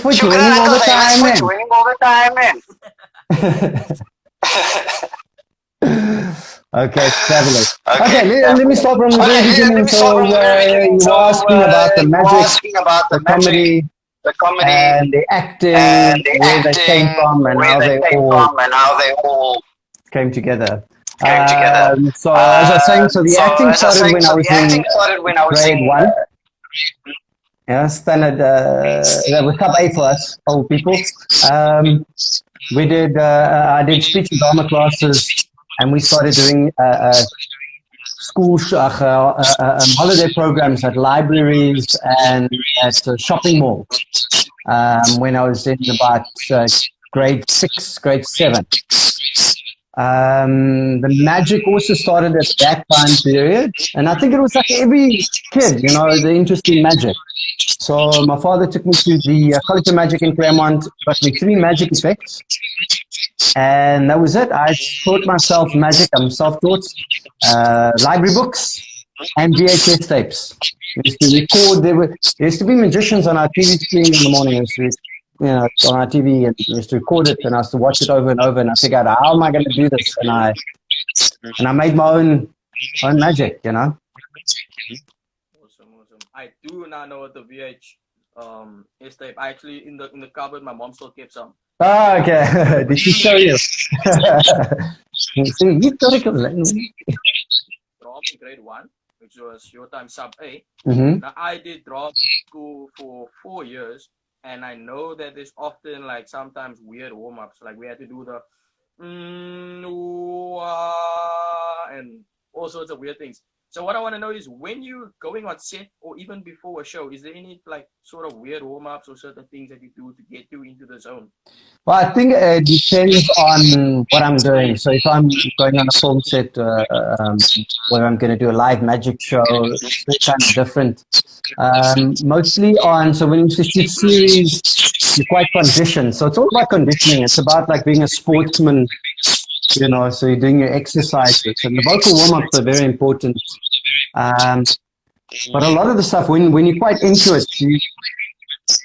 Congrats for joining all the time, man. Okay, fabulous. Okay, let me start from the very beginning. So you were asking about the magic, the comedy, and the acting, where they came from, and how they all came together. So as I was saying, so the acting started when I was in grade 1. Yeah, standard. That was top A for us old people. We did. I did speech and drama classes, and we started doing school holiday programs at libraries and at shopping malls. When I was in about grade 6, grade 7. The magic also started at that time period, and I think it was like every kid, you know, the interest in magic. So my father took me to the College of Magic in Claremont, got me 3 magic effects, and that was it. I taught myself magic. I'm self-taught. Library books and VHS tapes. We used to record. There used to be magicians on our TV screen in the morning. On our TV, and we used to record it, and I used to watch it over and over, and I figured out, how am I going to do this? And I made my own magic, you know. Awesome. I do now know what the VHS tape. I actually in the cupboard. My mom still kept some. Oh, okay. Did she show you? See, historical. Drama in grade 1, which was your time sub A. Mm-hmm. Now I did drama school for 4 years. And I know that there's often like sometimes weird warm-ups. Like we had to do the and all sorts of weird things. So what I want to know is, when you're going on set or even before a show, is there any like sort of weird warm-ups or certain things that you do to get you into the zone? Well, I think it depends on what I'm doing. So if I'm going on a film set, where I'm going to do a live magic show, it's kind of different. Mostly so when you shoot series, you're quite conditioned. So it's all about conditioning. It's about like being a sportsman, you know, so you're doing your exercises. And the vocal warm-ups are very important. But a lot of the stuff, when you're quite into it,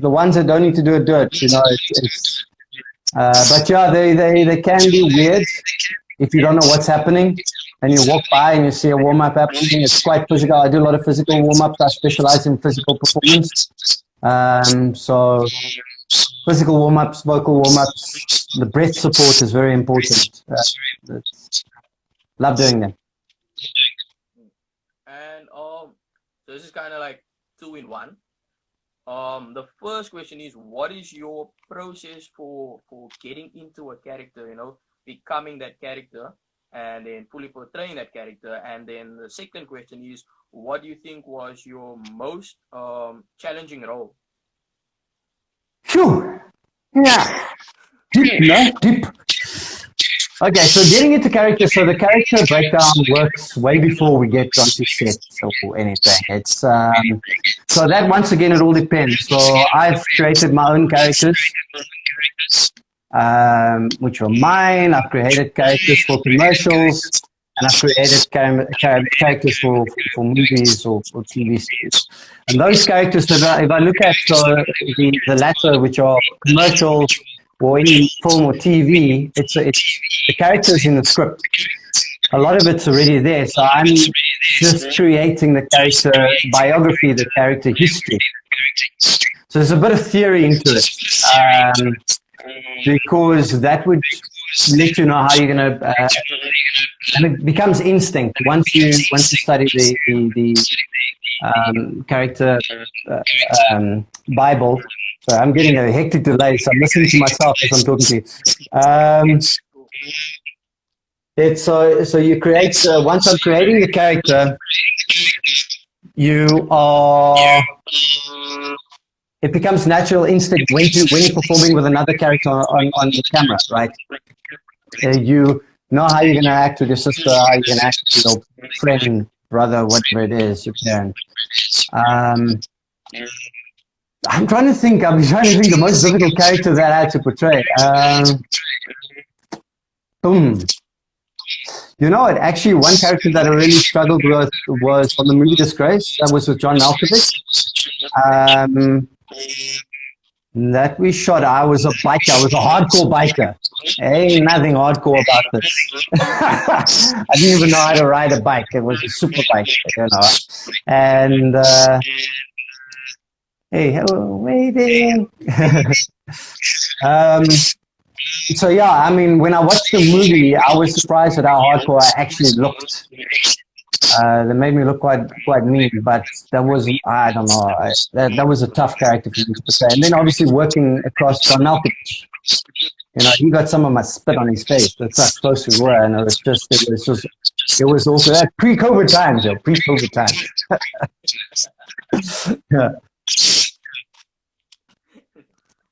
the ones that don't need to do it, you know. But yeah, they can be weird if you don't know what's happening, and you walk by and you see a warm-up happening. It's quite physical. I do a lot of physical warm-ups. I specialize in physical performance. So physical warm-ups, vocal warm-ups, the breath support is very important. Love doing them. And so this is kind of like 2 in 1. The first question is, what is your process for getting into a character, you know, becoming that character and then fully portraying that character? And then the second question is, what do you think was your most challenging role? Phew. Yeah. Deep. Okay, so getting into character, so the character breakdown works way before we get onto set or anything. It's so that, once again, it all depends. So I've created my own characters, which are mine. I've created characters for commercials, and I've created characters for movies or TV series. And those characters, if I look at the latter, which are commercials or any film or TV, it's the characters in the script. A lot of it's already there, so I'm just creating the character biography, the character history. So there's a bit of theory into it, because that would let you know how you're gonna, and it becomes instinct once you study the character Bible. So I'm getting a hectic delay, so I'm listening to myself as I'm talking to you. It's so you create, once I'm creating the character, it becomes natural instinct when you're performing with another character on the camera, right? You know how you're going to act with your sister, how you're going to act with your friend, brother, whatever it is, your parent. I'm trying to think the most difficult character that I had to portray. You know what? Actually, one character that I really struggled with was from the movie Disgrace. That was with John Malkovich. that we shot, I was a biker. I was a hardcore biker. Ain't nothing hardcore about this. I didn't even know how to ride a bike. It was a super bike, you know. And hey, hello, waiting. um, so yeah, I mean, when I watched the movie, I was surprised at how hardcore I actually looked. They made me look quite mean, but that was, I don't know, that was a tough character for me to portray. And then obviously working across John Malkovich, you know, he got some of my spit on his face. That's how close we were, and it was also that pre-COVID times, yo, pre-COVID times. Yeah.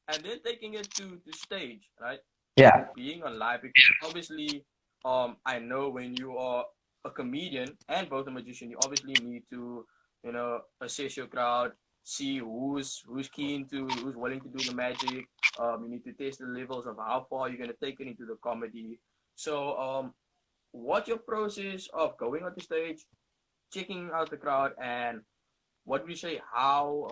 And then taking it to stage, right? Yeah. Being on live, because obviously, I know when you are a comedian and both a magician, you obviously need to, you know, assess your crowd, see who's keen to, who's willing to do the magic. You need to test the levels of how far you're gonna take it into the comedy. So, what's your process of going on the stage, checking out the crowd, and what would you say? How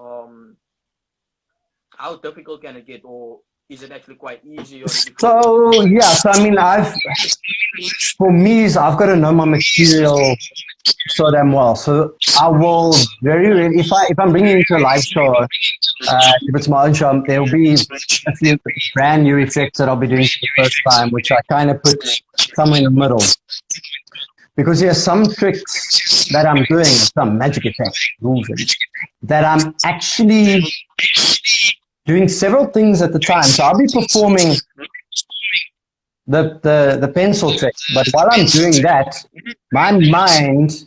difficult can it get, or is it actually quite easy? Or so yeah, so I mean, for me, I've got to know my material so damn well. So I will very rarely, if I'm bringing it to a live show, if it's my own show, there will be a few brand new effects that I'll be doing for the first time, which I kind of put somewhere in the middle. Because there's some tricks that I'm doing, some magic effects, that I'm actually doing several things at the time. So I'll be performing the pencil trick, but while I'm doing that, my mind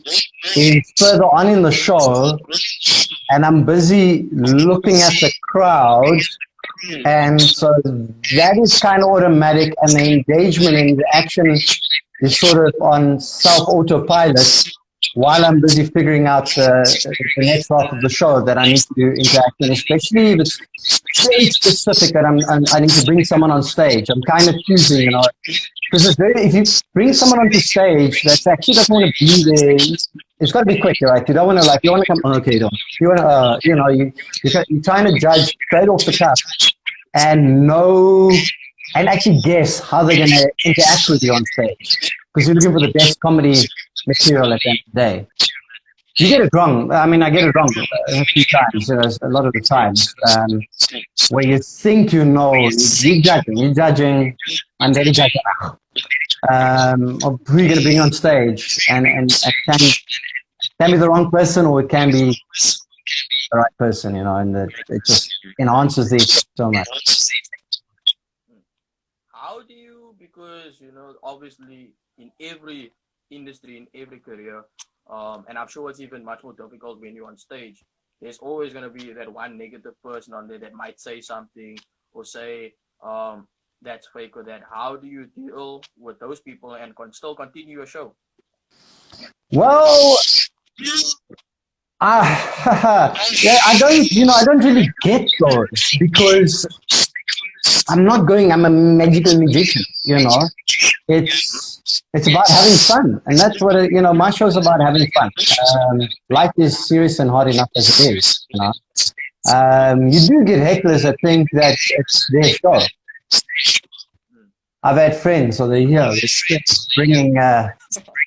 is further on in the show, and I'm busy looking at the crowd, and so that is kind of automatic, and the engagement and the action is sort of on self-autopilot while I'm busy figuring out the next half of the show that I need to do interact in, especially if it's very specific that I need to bring someone on stage. I'm kind of choosing, you know, because if you bring someone onto stage that actually doesn't want to be there, it's got to be quick, right? You don't want to you want to come, okay, don't. You want to, you know, you're trying to judge straight off the cuff and actually guess how they're going to interact with you on stage. Because you're looking for the best comedy material at the end of the day. You get it wrong. I mean, I get it wrong a few times, you know, a lot of the times, where you think you know, you're judging, and then you're judging of who you're going to bring on stage, and can be the wrong person, or it can be the right person, you know, and it just enhances the effect so much. How do you, because, you know, obviously in every industry, in every career, and I'm sure it's even much more difficult when you're on stage, there's always going to be that one negative person on there that might say something or say that's fake or that. How do you deal with those people and still continue your show? Well, yeah, I don't really get those, because I'm a magical magician, you know. It's about having fun, and that's what my show's about, having fun. Life is serious and hard enough as it is, you know. You do get hecklers that think that it's their show. I've had friends, so they're here, they're bringing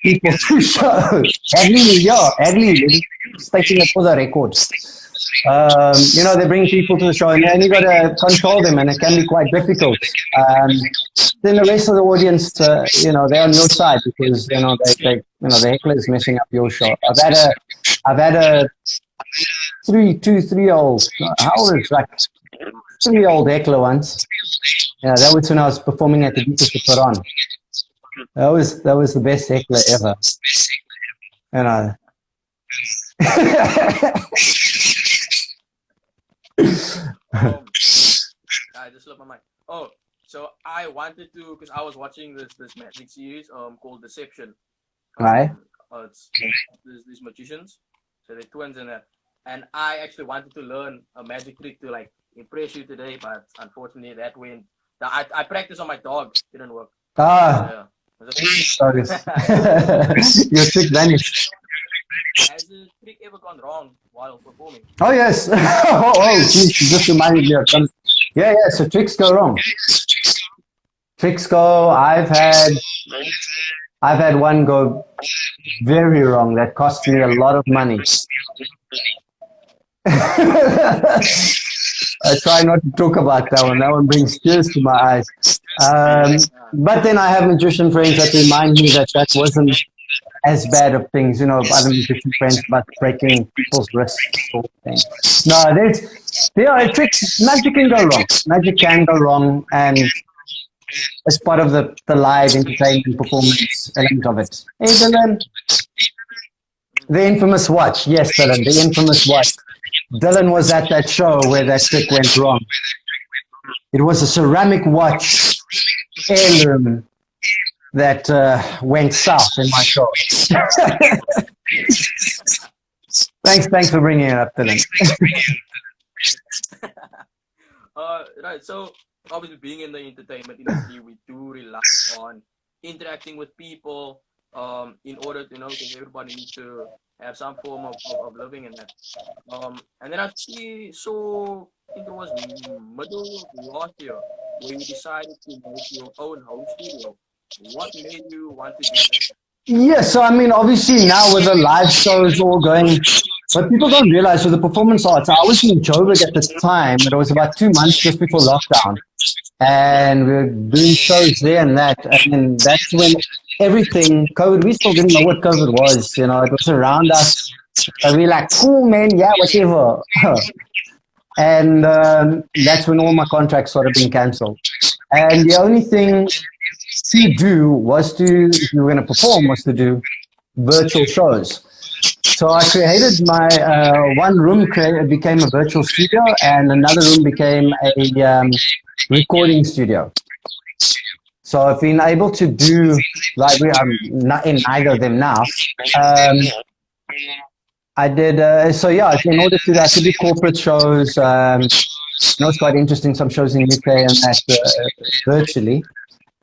people to shows. Adley, taking it for the records. They bring people to the show, and you got to control them, and it can be quite difficult. Then the rest of the audience, they're on your side, because the heckler is messing up your show. I've had a 3-year-old, how old is that? 3-year-old heckler once. Yeah, that was when I was performing at the Beaches to put on. That was the best heckler ever. I just love my mind. Oh, so I wanted to, because I was watching this magic series called Deception. Right. It's these magicians, so they're twins in it, and I actually wanted to learn a magic trick to impress you today, but unfortunately that went. I practiced on my dog, didn't work. Yeah. Sorry. Your trick vanished. Has the trick ever gone wrong while performing? Oh yes. Oh, geez, you just reminded me of Yeah, yeah. So tricks go wrong. Tricks go. I've had one go very wrong that cost me a lot of money. I try not to talk about that one. That one brings tears to my eyes. But then I have magician friends that remind me that that wasn't as bad of things, other magician friends about breaking people's wrists or things. No, there are tricks. Magic can go wrong. Magic can go wrong, and it's part of the live entertainment performance element of it. Hey, Dylan. The infamous watch. Yes, Dylan, the infamous watch. Dylan was at that show where that trick went wrong. It was a ceramic watch heirloom that went south in my show. Thanks for bringing it up, Dylan. Right, so obviously being in the entertainment industry, we do rely on interacting with people in order to, because everybody needs to have some form of living in that. And then I saw, I think it was middle of last year, where you decided to make your own home studio. What made you want to do that? Yeah, so I mean, obviously now with the live shows all going, but people don't realize with the performance arts, I was in Joburg at the time, but it was about 2 months just before lockdown. And we were doing shows there and that. And that's when everything, COVID, we still didn't know what COVID was, it was around us. And we were like, cool, man, yeah, whatever. And that's when all my contracts started being cancelled. And the only thing to do was to, if you were going to perform, was to do virtual shows. So I created my one room became a virtual studio, and another room became a recording studio. So I've been able to do, like I'm not in either of them now. I did, so yeah, in order to do that, I could do corporate shows. It's quite interesting, some shows in UK and that virtually.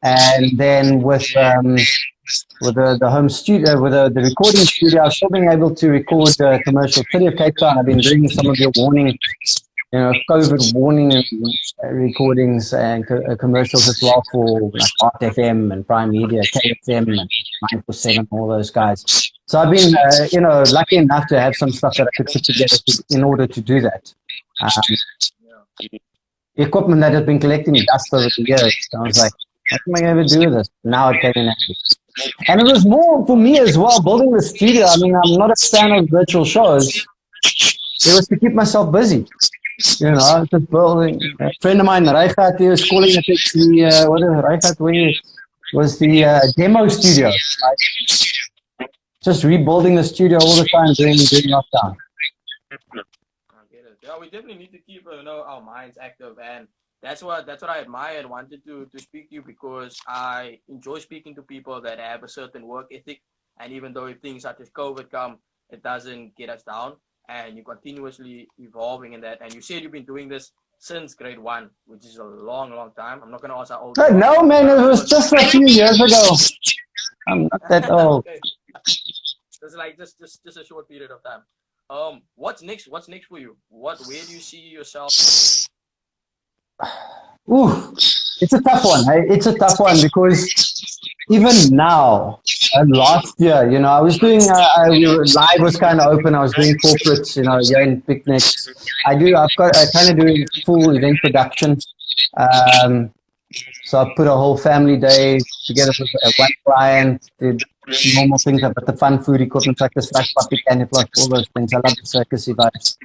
And then with the home studio, with the recording studio, I've still been able to record commercials. City of Cape Town, I've been doing some of your warning, COVID warning recordings and commercials as well for like Art FM and Prime Media, KFM and 947, all those guys. So I've been, lucky enough to have some stuff that I could put together in order to do that. Equipment that has been collecting dust over the years. So I was like, what am I going to do with this? Now it came in handy. And it was more for me as well, building the studio. I mean, I'm not a fan of virtual shows. It was to keep myself busy. Just building. A friend of mine, Reichat, he was calling it the, what is it, Reichat, where was the demo studio. Right? Just rebuilding the studio all the time during lockdown. Yeah, we definitely need to keep our minds active, and that's what I admire and wanted to speak to you, because I enjoy speaking to people that have a certain work ethic, and even though if things such as COVID come, it doesn't get us down, and you're continuously evolving in that. And you said you've been doing this since grade 1, which is a long time. I'm not going to ask how old. No, man, it was just a few years ago. I'm not that old. Okay. It's like just a short period of time. What's next for you? Where do you see yourself? Ooh, it's a tough one. It's a tough one because even now, last year, I was doing, live was kind of open. I was doing corporates, year-end picnics. I kind of do full event production. So I put a whole family day together with one client, did normal things, but the fun food equipment like the slash puppy candy plus all those things. I love the circusy vibes.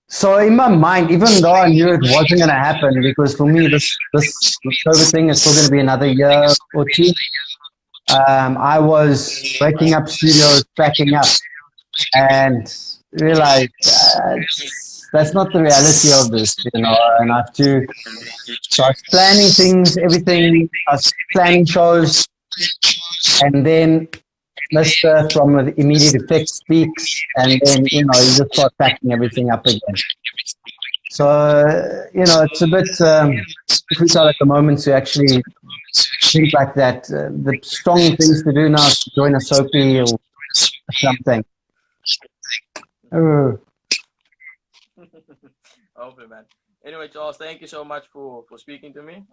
So in my mind, even though I knew it wasn't going to happen, because for me this COVID thing is still going to be another year or two, I was breaking up studios, packing up, and realized that's not the reality of this, and I have to start planning things, everything. I was planning shows, and then Mr. from the immediate effect speaks, and then you just start packing everything up again. So it's a bit futile at the moment to actually think like that. The strong things to do now is to join a soapy or something. Hopefully, man. Anyway, Charles, thank you so much for speaking to me.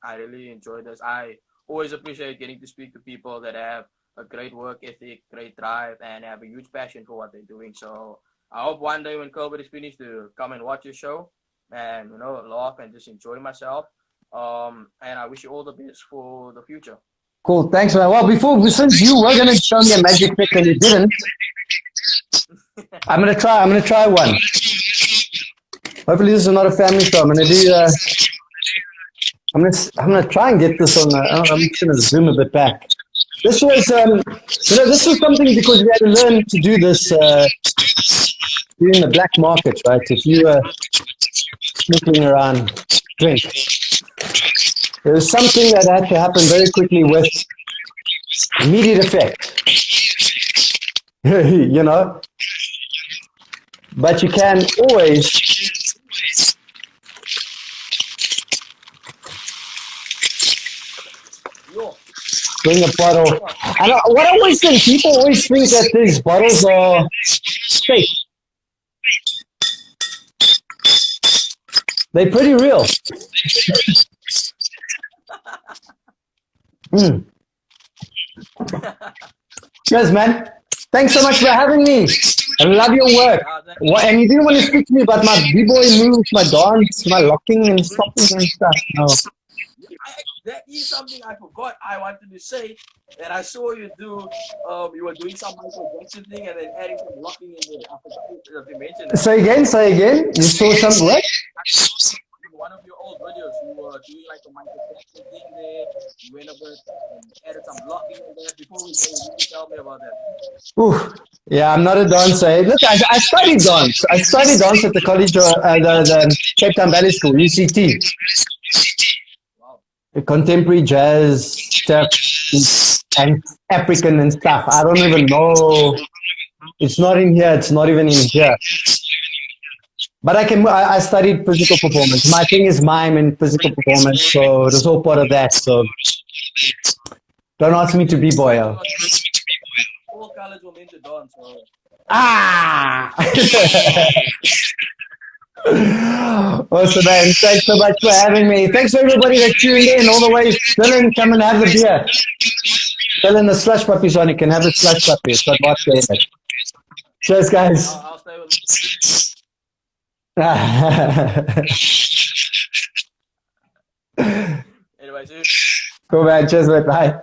I really enjoyed this. I always appreciate getting to speak to people that have a great work ethic, great drive, and have a huge passion for what they're doing. So I hope one day when COVID is finished to come and watch your show and laugh and just enjoy myself. And I wish you all the best for the future. Cool. Thanks, man. Well, since you were gonna show me a magic trick and you didn't, I'm gonna try. I'm gonna try one. Hopefully, this is not a family show. I'm gonna do. I'm gonna try and get this on. I'm just gonna zoom a bit back. This was, this was something because we had to learn to do this in the black market, right? If you were sneaking around drink, there was something that had to happen very quickly with immediate effect. But you can always bring a bottle. And what I always think, people always think that these bottles are fake. They're pretty real. Cheers, man. Thanks so much for having me. I love your work. And you didn't want to speak to me about my b-boy moves, my dance, my locking and stopping and stuff. No. That is something I forgot I wanted to say. That I saw you do. You were doing some Michael Jackson thing and then adding some locking in there. I forgot if you mentioned that. Say again. You saw some what? In one of your old videos, you were doing like a Michael Jackson thing there. You went over and added some locking in there. Before we go, you can tell me about that. Ooh. Yeah, I'm not a dancer. Look, I studied dance. I studied dance at the college, the Cape Town Ballet School, UCT. Contemporary jazz stuff and African and stuff. I don't even know. It's not in here. It's not even in here. But I studied physical performance. My thing is mime and physical performance, so it's all part of that. So don't ask me to be boy. All college were meant to dance. So. Ah! Awesome, man. Thanks so much for having me. Thanks for everybody that tuned in all the way. Dylan, come and have the beer. Dylan, the slush puppies on. You can have the slush puppy. It's not much there. Cheers, guys. I'll stay with you. Anyway, see you. Cool, man. Cheers, mate. Bye.